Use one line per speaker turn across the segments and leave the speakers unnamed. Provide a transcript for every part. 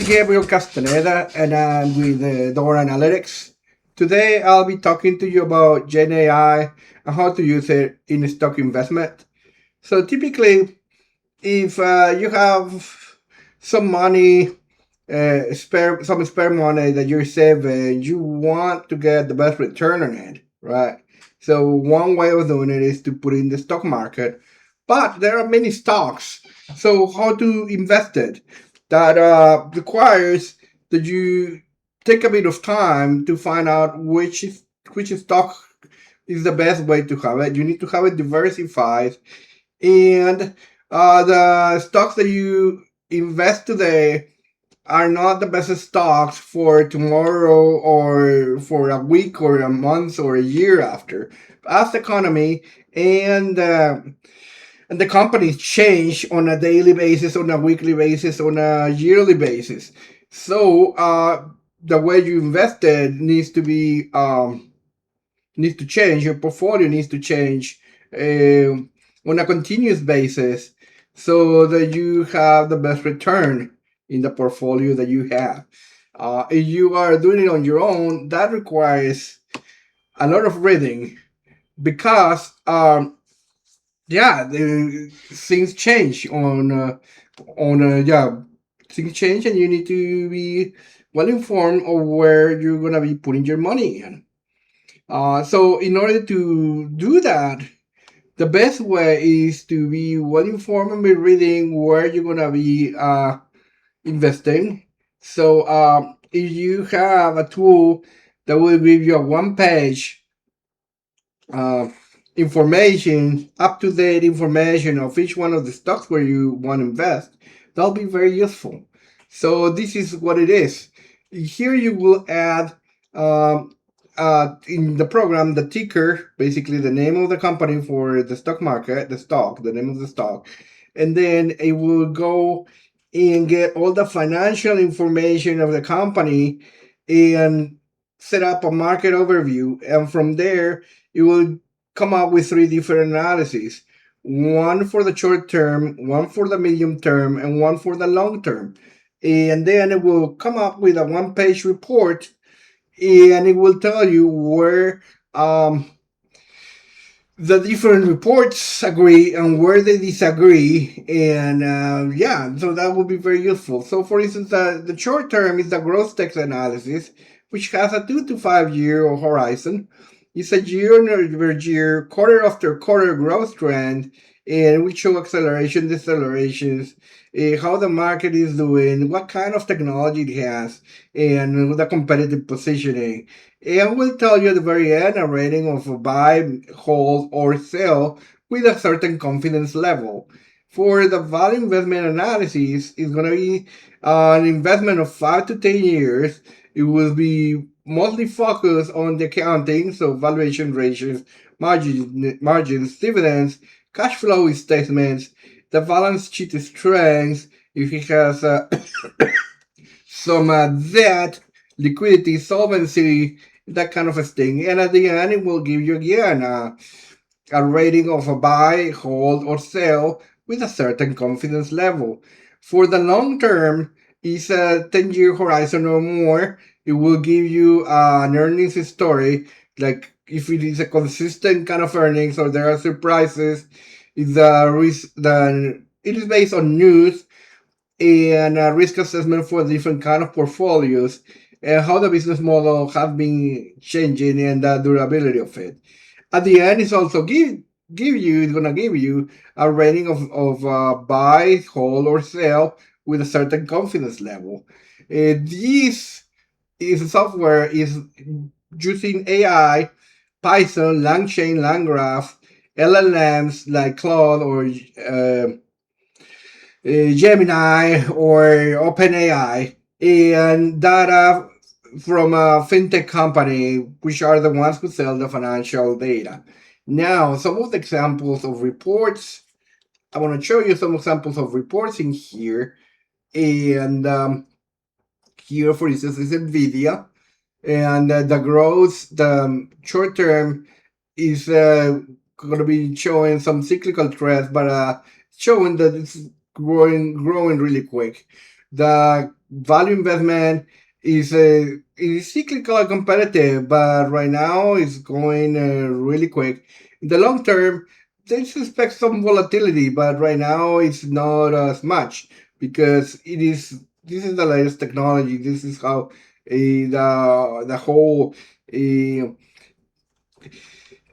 is Gabriel Castaneda, and I'm with Door Analytics. Today, I'll be talking to you about Gen AI and how to use it in stock investment. So, typically, if you have some money, some spare money that you're saving, you want to get the best return on it, right? So, one way of doing it is to put it in the stock market, but there are many stocks. So, how to invest it? That requires that you take a bit of time to find out which stock is the best way to have it. You need to have it diversified, and the stocks that you invest today are not the best stocks for tomorrow or for a week or a month or a year after. As the economy and and the companies change on a daily basis, on a weekly basis, on a yearly basis. So the way you invested needs to change. Your portfolio needs to change on a continuous basis, so that you have the best return in the portfolio that you have. If you are doing it on your own, that requires a lot of reading because things change things change, and you need to be well informed of where you're gonna be putting your money in. So in order to do that, the best way is to be well informed and be reading where you're gonna be investing. So if you have a tool that will give you a one-page uh, information, up-to-date information of each one of the stocks where you want to invest, that'll be very useful. So this is what it is. Here you will add in the program the ticker, basically the name of the company for the stock market, the name of the stock, and then it will go and get all the financial information of the company and set up a market overview, and from there it will come up with three different analyses: one for the short term, one for the medium term, and one for the long term. And then it will come up with a one-page report, and it will tell you where the different reports agree and where they disagree. And so that would be very useful. So, for instance, the short term is the growth text analysis, which has a 2 to 5 year horizon. It's a year-over-year, quarter after quarter growth trend, and we show acceleration, decelerations, how the market is doing, what kind of technology it has, and the competitive positioning. And we'll tell you at the very end a rating of a buy, hold, or sell with a certain confidence level. For the value investment analysis, it's going to be an investment of 5 to 10 years. It will be mostly focused on the accounting, so valuation ratios, margins, dividends, cash flow statements, the balance sheet strength, if it has some debt, liquidity, solvency, that kind of a thing. And at the end, it will give you again a rating of a buy, hold, or sell with a certain confidence level. For the long term, it's a 10-year horizon or more. It will give you an earnings story, like if it is a consistent kind of earnings or there are surprises. It is based on news and a risk assessment for different kind of portfolios and how the business model has been changing and the durability of it. At the end, it's also it's gonna give you a rating of buy, hold, or sell with a certain confidence level. This is software is using AI, Python, Langchain, LangGraph, LLMs like Claude or Gemini or OpenAI, and data from a fintech company, which are the ones who sell the financial data. Now, some of the examples of reports, I want to show you some examples of reports in here. And here, for instance, is NVIDIA. And the growth, the short term is going to be showing some cyclical trends, but showing that it's growing really quick. The value investment is cyclical and competitive, but right now it's going really quick. In the long term, they suspect some volatility, but right now it's not as much because it is. This is the latest technology. This is how the whole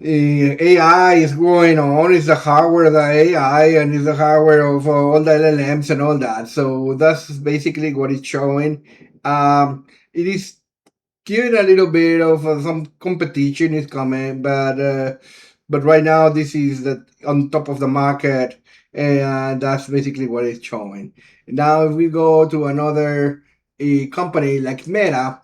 AI is going on. It's the hardware of the AI and it's the hardware of all the LLMs and all that. So that's basically what it's showing. It is giving a little bit of some competition is coming, but right now this is the on top of the market, and that's basically what it's showing. Now, if we go to another company like Meta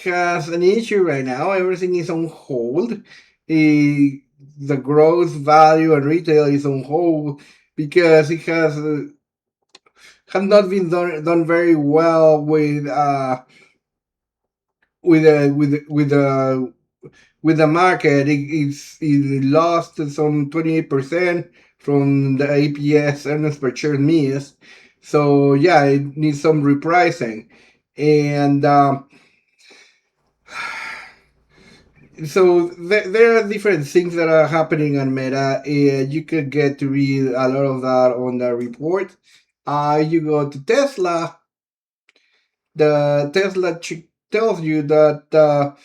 has an issue right now. Everything is on hold. The growth value and retail is on hold because it has not been done very well with the market. It lost some 28% from the APS earnings per share miss. So yeah, it needs some repricing, and so there are different things that are happening on Meta. You could get to read a lot of that on the report. You go to Tesla. The tells you that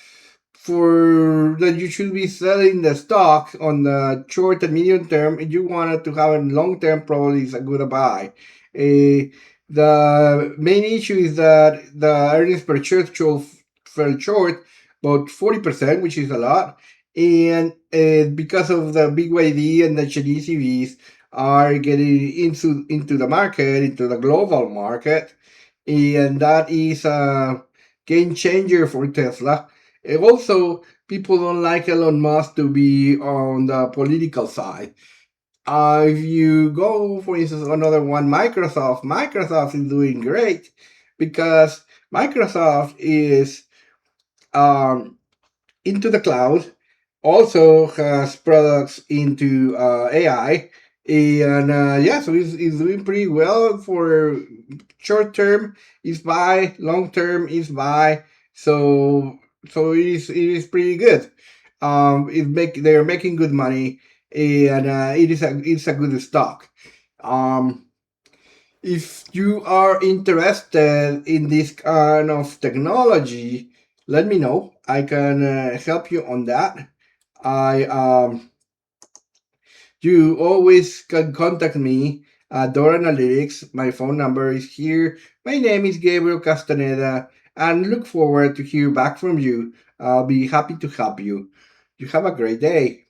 for that you should be selling the stock on the short and medium term. If you wanted to have a long term, probably is a good buy. The main issue is that the earnings per share fell short about 40%, which is a lot, and because of the BYD and the Chinese EVs are getting into the market, into the global market, and that is a game changer for Tesla. And also, people don't like Elon Musk to be on the political side. If you go, for instance, another one, Microsoft is doing great because Microsoft is um, into the cloud, also has products into AI, and yeah, so it's doing pretty well. For short term is buy, long term is buy. So it is pretty good. They're making good money, and it's a good stock. Um, if you are interested in this kind of technology, let me know. I can help you on that. I You always can contact me at Door Analytics. My phone number is here. My name is Gabriel Castaneda, and look forward to hear back from you. I'll be happy to help you. You have a great day.